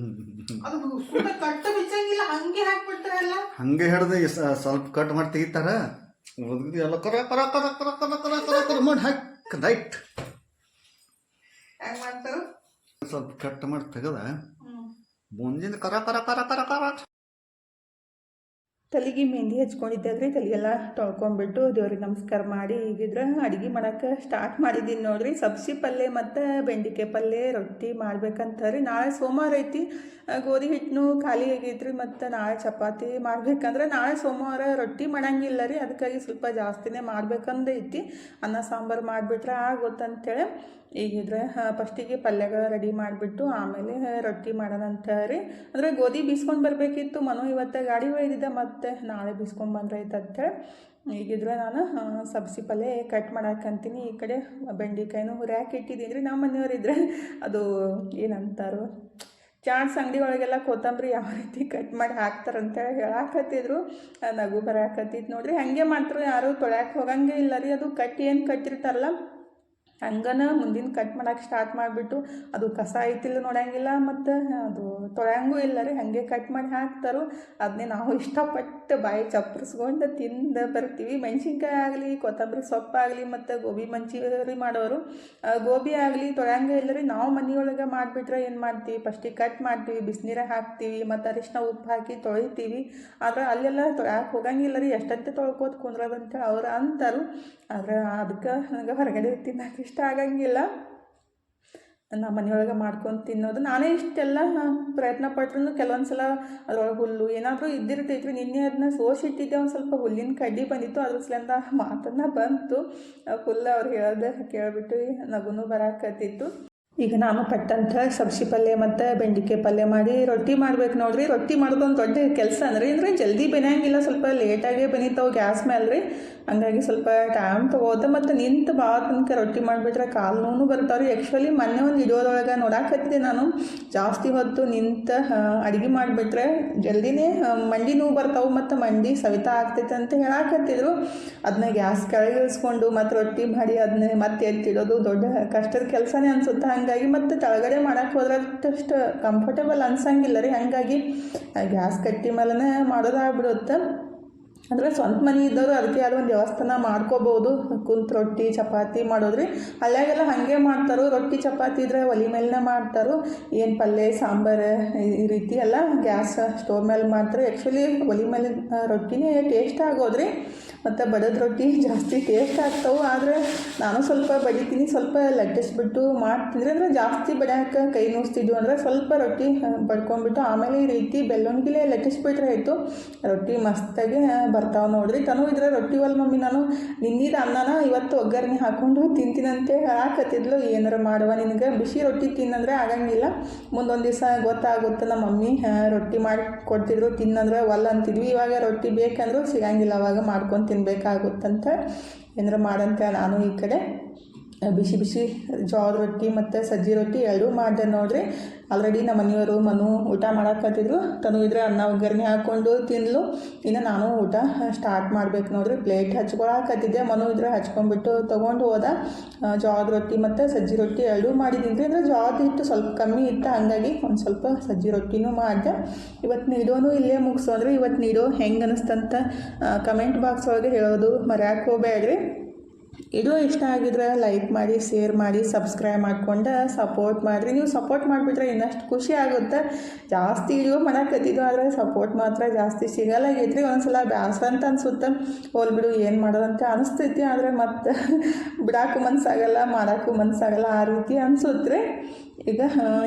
ಅದು ಸುತ್ತ ಕಟ್ಟು ಬಿಚ್ಚಂಗಿಲ್ಲ, ಹಂಗೆ ಹಾಕ್ಬಿಡ್ತಾರಲ್ಲ. ಹಂಗೆ ಹಿಡ್ದು ಸ್ವಲ್ಪ ಕಟ್ ಮಾಡಿ ತೆಗಿತಾರ. ಎಲ್ಲ ಕರ ಕರ ಕರ ಕರ ಕರ ಕರ ಕರ ಕರ ಮಾಡಿ ಹಾಕಿ ರೈಟ್ ಹೆಂಗ್ ಮಾಡ್ತಾರ. ಸ್ವಲ್ಪ ಕಟ್ ಮಾಡಿ ತೆಗದ ಮುಂಜಿನ ಕರ ಕರ ಕರ ಕರ ಕರ ತಲೆಗೆ ಮೆಹಂದಿ ಹಚ್ಕೊಂಡಿದ್ದೆ ರೀ. ತಲೆಗೆಲ್ಲ ತೊಳ್ಕೊಂಬಿಟ್ಟು ದೇವ್ರಿಗೆ ನಮಸ್ಕಾರ ಮಾಡಿ ಈಗಿದ್ರೆ ಅಡುಗೆ ಮಾಡೋಕ್ಕೆ ಸ್ಟಾರ್ಟ್ ಮಾಡಿದ್ದೀನಿ ನೋಡಿರಿ. ಸಬ್ಸಿ ಪಲ್ಯ ಮತ್ತು ಬೆಂಡಿಕಾಯಿ ಪಲ್ಯ ರೊಟ್ಟಿ ಮಾಡ್ಬೇಕಂತ ರೀ. ನಾಳೆ ಸೋಮವಾರ ಐತಿ, ಗೋಧಿ ಹಿಟ್ಟನ್ನು ಖಾಲಿ ಆಗೈತ್ರಿ. ಮತ್ತು ನಾಳೆ ಚಪಾತಿ ಮಾಡ್ಬೇಕಂದ್ರೆ ನಾಳೆ ಸೋಮವಾರ ರೊಟ್ಟಿ ಮಾಡಂಗಿಲ್ಲ ರೀ. ಅದಕ್ಕಾಗಿ ಸ್ವಲ್ಪ ಜಾಸ್ತಿನೇ ಮಾಡ್ಬೇಕಂದೈತಿ. ಅನ್ನ ಸಾಂಬಾರು ಮಾಡಿಬಿಟ್ರೆ ಆಗುತ್ತಂತೇಳಿ ಈಗಿದ್ರೆ ಫಸ್ಟಿಗೆ ಪಲ್ಯಗಳು ರೆಡಿ ಮಾಡಿಬಿಟ್ಟು ಆಮೇಲೆ ರೊಟ್ಟಿ ಮಾಡೋಣಂತ ರೀ. ಅಂದರೆ ಗೋಧಿ ಬೀಸ್ಕೊಂಡು ಬರಬೇಕಿತ್ತು. ಮನು ಇವತ್ತು ಗಾಡಿ ಒಯ್ದಿದ್ದೆ, ಮತ್ತು ನಾಳೆ ಬೀಸ್ಕೊಂಬಂದ್ರೆ ಐತಂತೇಳಿ ಈಗಿದ್ರೆ ನಾನು ಸಬ್ಸಿ ಪಲ್ಯ ಕಟ್ ಮಾಡಾಕಂತೀನಿ. ಈ ಕಡೆ ಬೆಂಡೆಕಾಯಿನೂ ಹುರಿಯಾಕೆ ಇಟ್ಟಿದ್ದೀನಿ ರೀ. ನಮ್ಮ ಮನೆಯವರಿದ್ರೆ ಅದು ಏನಂತಾರೋ ಚಾಟ್ಸ್ ಅಂಗಡಿ ಒಳಗೆಲ್ಲ ಕೊತ್ತಂಬರಿ ಯಾವ ರೀತಿ ಕಟ್ ಮಾಡಿ ಹಾಕ್ತಾರಂತೇಳಿ ಹೇಳಾಕತ್ತಿದ್ರು. ನಗು ಬರಾಕತ್ತಿತ್ತು ನೋಡಿರಿ. ಹಾಗೆ ಮಾತ್ರ ಯಾರೂ ತೊಳ್ಯಾಕೆ ಹೋಗಂಗೆ ಇಲ್ಲ ರೀ. ಅದು ಏನು ಕಟ್ಟಿರ್ತಾರಲ್ಲ ಹಂಗನ ಮುಂದಿನ ಕಟ್ ಮಾಡೋಕೆ ಸ್ಟಾರ್ಟ್ ಮಾಡಿಬಿಟ್ಟು ಅದು ಕಸ ಐತಿಲ್ಲ ನೋಡೋಂಗಿಲ್ಲ, ಮತ್ತು ಅದು ತೊಳೆಯಂಗೂ ಇಲ್ಲ ರೀ. ಹಾಗೆ ಕಟ್ ಮಾಡಿ ಹಾಕ್ತಾರೋ. ಅದನ್ನೇ ನಾವು ಇಷ್ಟಪಟ್ಟು ಬಾಯಿ ಚಪ್ಪರಿಸ್ಕೊಂಡು ತಿಂದು ಬರ್ತೀವಿ. ಮೆಣಸಿನ್ಕಾಯಿ ಆಗಲಿ, ಕೊತ್ತಂಬರಿ ಸೊಪ್ಪಾಗಲಿ, ಮತ್ತು ಗೋಬಿ ಮಂಚೂರಿ ಮಾಡೋರು ಗೋಬಿ ಆಗಲಿ ತೊಳೆಯಂಗೆ ಇಲ್ಲ ರೀ. ನಾವು ಮನೆಯೊಳಗೆ ಮಾಡಿಬಿಟ್ರೆ ಏನು ಮಾಡ್ತೀವಿ, ಫಸ್ಟಿಗೆ ಕಟ್ ಮಾಡ್ತೀವಿ, ಬಿಸಿನೀರಾಗ ಹಾಕ್ತೀವಿ, ಮತ್ತು ಅರಿಶಿನ ಉಪ್ಪು ಹಾಕಿ ತೊಳಿತೀವಿ. ಆದರೆ ಅಲ್ಲೆಲ್ಲ ತೊಳ್ಯಾಕೆ ಹೋಗಂಗಿಲ್ಲ ರೀ. ಎಷ್ಟಂತೆ ತೊಳ್ಕೋತ ಕುಂದ್ರೋದಂತೇಳಿ ಅವ್ರು ಅಂತಾರು. ಆದರೆ ಅದಕ್ಕೆ ನನಗೆ ಹೊರಗಡೆ ತಿನ್ನೋಕೆ ಇಷ್ಟ ಆಗಂಗಿಲ್ಲ. ನಮ್ಮ ಮನೆಯೊಳಗೆ ಮಾಡ್ಕೊಂಡು ತಿನ್ನೋದು. ನಾನೇ ಇಷ್ಟೆಲ್ಲ ಪ್ರಯತ್ನ ಪಟ್ರೂ ಕೆಲವೊಂದು ಸಲ ಅದ್ರೊಳಗೆ ಹುಲ್ಲು ಏನಾದರೂ ಇದ್ದಿರ್ತೈತ್ರಿ. ನಿನ್ನೆ ಅದನ್ನ ಸೋಸಿಟ್ಟಿದ್ದೆ, ಒಂದು ಸ್ವಲ್ಪ ಹುಲ್ಲಿನ ಕಡ್ಡಿ ಬಂದಿತ್ತು, ಅದ್ರ ಸಲಿಂದ ಮಾತನ್ನು ಬಂತು. ಫುಲ್ ಅವ್ರು ಹೇಳೋದು ಕೇಳಿಬಿಟ್ಟು ನಗುನೂ ಬರಾಕತ್ತಿತ್ತು. ಈಗ ನಾನು ಪಟ್ಟಂತ ಸಬ್ಸಿ ಪಲ್ಯ ಮತ್ತು ಬೆಂಡಿಕಾಯಿ ಪಲ್ಯ ಮಾಡಿ ರೊಟ್ಟಿ ಮಾಡ್ಬೇಕು ನೋಡ್ರಿ. ರೊಟ್ಟಿ ಮಾಡೋದೊಂದು ದೊಡ್ಡ ಕೆಲಸ ಅಂದರೆ ಜಲ್ದಿ ಬೆನೆಯಂಗಿಲ್ಲ, ಸ್ವಲ್ಪ ಲೇಟಾಗೇ ಬೆನೀತಾವೆ ಗ್ಯಾಸ್ ಮೇಲೆ ರೀ. ಹಂಗಾಗಿ ಸ್ವಲ್ಪ ಟೈಮ್ ತೊಗೋತ, ಮತ್ತು ನಿಂತು ಭಾಳ ತನಕ ರೊಟ್ಟಿ ಮಾಡಿಬಿಟ್ರೆ ಕಾಲು ನೋವು ಬರ್ತಾವ್ರಿ. ಆ್ಯಕ್ಚುಲಿ ಮೊನ್ನೆ ಒಂದು ವಿಡಿಯೋದೊಳಗೆ ನೋಡಾಕತ್ತಿದ್ದೆ ನಾನು. ಜಾಸ್ತಿ ಹೊತ್ತು ನಿಂತು ಅಡುಗೆ ಮಾಡಿಬಿಟ್ರೆ ಜಲ್ದಿನೇ ಮಂಡಿ ನೋವು ಬರ್ತಾವೆ, ಮತ್ತು ಮಂಡಿ ಸವಿತಾ ಆಗ್ತೈತೆ ಅಂತ ಹೇಳಾಕತ್ತಿದ್ರು. ಅದನ್ನ ಗ್ಯಾಸ್ ಕೆಳಗೆ ಇಳಿಸ್ಕೊಂಡು ಮತ್ತು ರೊಟ್ಟಿ ಮಾಡಿ ಅದನ್ನೇ ಮತ್ತೆ ಎತ್ತಿಡೋದು ದೊಡ್ಡ ಕಷ್ಟದ ಕೆಲಸನೇ ಅನಿಸುತ್ತೆ. ಹಾಗಾಗಿ ಮತ್ತು ಕೆಳಗಡೆ ಮಾಡೋಕ್ಕೆ ಹೋದ್ರೆ ಅಷ್ಟು ಕಂಫರ್ಟೇಬಲ್ ಅನ್ಸಂಗಿಲ್ಲ ರೀ. ಹಾಗಾಗಿ ಗ್ಯಾಸ್ ಕಟ್ಟಿ ಮೇಲೇ ಮಾಡೋದಾಗ್ಬಿಡುತ್ತೆ. ಅಂದರೆ ಸ್ವಂತ ಮನೆ ಇದ್ದವರು ಅದಕ್ಕೆ ಯಾರು ಒಂದು ದೇವಸ್ಥಾನ ಮಾಡ್ಕೋಬೋದು. ಕುಂತು ರೊಟ್ಟಿ ಚಪಾತಿ ಮಾಡೋದ್ರಿ. ಅಲ್ಲಾಗೆಲ್ಲ ಹಾಗೆ ಮಾಡ್ತಾರೋ. ರೊಟ್ಟಿ ಚಪಾತಿ ಇದ್ರೆ ಒಲೆ ಮೇಲೇ ಮಾಡ್ತಾರೋ. ಏನು ಪಲ್ಯ ಸಾಂಬಾರು ಈ ರೀತಿ ಎಲ್ಲ ಗ್ಯಾಸ್ ಸ್ಟೋವ್ ಮೇಲೆ ಮಾಡ್ತಾರೆ. ಆ್ಯಕ್ಚುಲಿ ಒಲೆ ಮೇಲೆ ರೊಟ್ಟಿನೇ ಟೇಸ್ಟ್ ಆಗೋದ್ರಿ. ಮತ್ತು ಬಡದ ರೊಟ್ಟಿ ಜಾಸ್ತಿ ಟೇಸ್ಟ್ ಆಗ್ತಾವೆ. ಆದರೆ ನಾನು ಸ್ವಲ್ಪ ಬಡಿತೀನಿ, ಸ್ವಲ್ಪ ಲಟ್ಟಿಸ್ಬಿಟ್ಟು ಮಾಡ್ತಿದ್ರೆ ಅಂದರೆ ಜಾಸ್ತಿ ಬಡಿಯೋಕೆ ಕೈ ನೋಸ್ತಿದ್ವು ಅಂದರೆ ಸ್ವಲ್ಪ ರೊಟ್ಟಿ ಬಡ್ಕೊಂಡ್ಬಿಟ್ಟು ಆಮೇಲೆ ಈ ರೀತಿ ಬೆಲ್ಲೊಂಗಿಲೆ ಲಟ್ಟಿಸ್ಬಿಟ್ರೆ ಆಯಿತು. ರೊಟ್ಟಿ ಮಸ್ತಾಗಿ ಬರ್ತಾವೆ ನೋಡ್ರಿ. ತನೂ ಇದ್ರೆ ರೊಟ್ಟಿ ಒಲ್ ಮಮ್ಮಿ ನಾನು ನಿನ್ನಿದ ಅನ್ನನ ಇವತ್ತು ಒಗ್ಗರಣೆ ಹಾಕ್ಕೊಂಡು ತಿಂತೀನಂತೆ ಹೇಳಾಕತ್ತಿದ್ಲು. ಏನಾರು ಮಾಡುವ ನಿನಗೆ ಬಿಸಿ ರೊಟ್ಟಿ ತಿನ್ನಂದ್ರೆ ಆಗಂಗಿಲ್ಲ, ಮುಂದೊಂದು ದಿವಸ ಗೊತ್ತಾಗುತ್ತೆ. ನಮ್ಮ ಮಮ್ಮಿ ರೊಟ್ಟಿ ಮಾಡಿ ಕೊಡ್ತಿದ್ರು, ತಿನ್ನಂದ್ರೆ ಒಲ್ಲ ಅಂತಿದ್ವಿ. ಇವಾಗ ರೊಟ್ಟಿ ಬೇಕಂದ್ರೂ ಸಿಗಂಗಿಲ್ಲ, ಅವಾಗ ಮಾಡ್ಕೊಂಡು ತಿನ್ಬೇಕಾಗುತ್ತಂತ ಏನಾರು ಮಾಡಂತ ನಾನು ಈ ಕಡೆ ಬಿಸಿ ಬಿಸಿ ಜೋಳದ ರೊಟ್ಟಿ ಮತ್ತು ಸಜ್ಜಿ ರೊಟ್ಟಿ ಎರಡೂ ಮಾಡಿದೆ ನೋಡ್ರಿ. ಆಲ್ರೆಡಿ ನಮ್ಮ ಮನೆಯವರು ಮನು ಊಟ ಮಾಡಾಕತ್ತಿದ್ರು. ತನು ಇದ್ರೆ ಅನ್ನ ಒಗ್ಗರಣೆ ಹಾಕ್ಕೊಂಡು ತಿನ್ಲು. ಇನ್ನು ನಾನು ಊಟ ಸ್ಟಾರ್ಟ್ ಮಾಡ್ಬೇಕು ನೋಡ್ರಿ. ಪ್ಲೇಟ್ ಹಚ್ಕೊಳಕತ್ತಿದ್ದೆ, ಮನು ಇದ್ರೆ ಹಚ್ಕೊಂಡ್ಬಿಟ್ಟು ತೊಗೊಂಡು ಹೋದ. ಜೋಳದ ರೊಟ್ಟಿ ಮತ್ತು ಸಜ್ಜಿ ರೊಟ್ಟಿ ಎರಡೂ ಮಾಡಿದ್ದೀನಿ ರೀ. ಅಂದರೆ ಜೋಳದ ಹಿಟ್ಟು ಸ್ವಲ್ಪ ಕಮ್ಮಿ ಇತ್ತು, ಹಾಗಾಗಿ ಒಂದು ಸ್ವಲ್ಪ ಸಜ್ಜಿ ರೊಟ್ಟಿನೂ ಮಾಡಿದೆ. ಇವತ್ತು ನೀಡೋನು ಇಲ್ಲೇ ಮುಗಿಸೋದ್ರಿ. ಇವತ್ತು ನೀಡೋ ಹೆಂಗೆ ಅನಿಸ್ತಂತ ಕಮೆಂಟ್ ಬಾಕ್ಸ್ ಒಳಗೆ ಹೇಳೋದು ಮರ್ಯಾಕೆ ಹೋಗಬೇಡ್ರಿ. ವಿಡಿಯೋ ಇಷ್ಟ ಆಗಿದ್ರೆ ಲೈಕ್ ಮಾಡಿ, ಶೇರ್ ಮಾಡಿ, ಸಬ್ಸ್ಕ್ರೈಬ್ ಮಾಡ್ಕೊಂಡು ಸಪೋರ್ಟ್ ಮಾಡಿರಿ. ನೀವು ಸಪೋರ್ಟ್ ಮಾಡಿಬಿಟ್ರೆ ಇನ್ನಷ್ಟು ಖುಷಿ ಆಗುತ್ತೆ. ಜಾಸ್ತಿ ವಿಡಿಯೋ ಮಾಡೋಕತ್ತಿದ್ದು, ಆದರೆ ಸಪೋರ್ಟ್ ಮಾತ್ರ ಜಾಸ್ತಿ ಸಿಗಲ್ಲಾಗೈತ್ರಿ. ಒಂದ್ಸಲ ಬೇಸರ ಅಂತ ಅನಿಸುತ್ತೆ. ಹೋಲ್ಬಿಡು ಏನು ಮಾಡೋದಂತ ಅನಿಸ್ತೈತಿ, ಆದರೆ ಮತ್ತೆ ಬಿಡೋಕ್ಕೂ ಮನಸ್ಸಾಗಲ್ಲ, ಮಾಡೋಕ್ಕೂ ಮನಸ್ಸಾಗಲ್ಲ, ಆ ರೀತಿ ಅನಿಸುತ್ತೆ. ಈಗ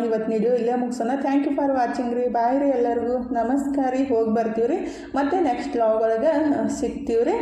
ಇವತ್ತು ವಿಡಿಯೋ ಇಲ್ಲೇ ಮುಗಿಸೋಣ. ಥ್ಯಾಂಕ್ ಯು ಫಾರ್ ವಾಚಿಂಗ್ ರೀ. ಬಾಯ್ ರೀ ಎಲ್ಲರಿಗೂ. ನಮಸ್ಕಾರ ರೀ. ಹೋಗಿ ಬರ್ತೀವಿ ರೀ. ಮತ್ತು ನೆಕ್ಸ್ಟ್ ವ್ಲಾಗ್ ಒಳಗೆ ಸಿಗ್ತೀವಿ ರೀ.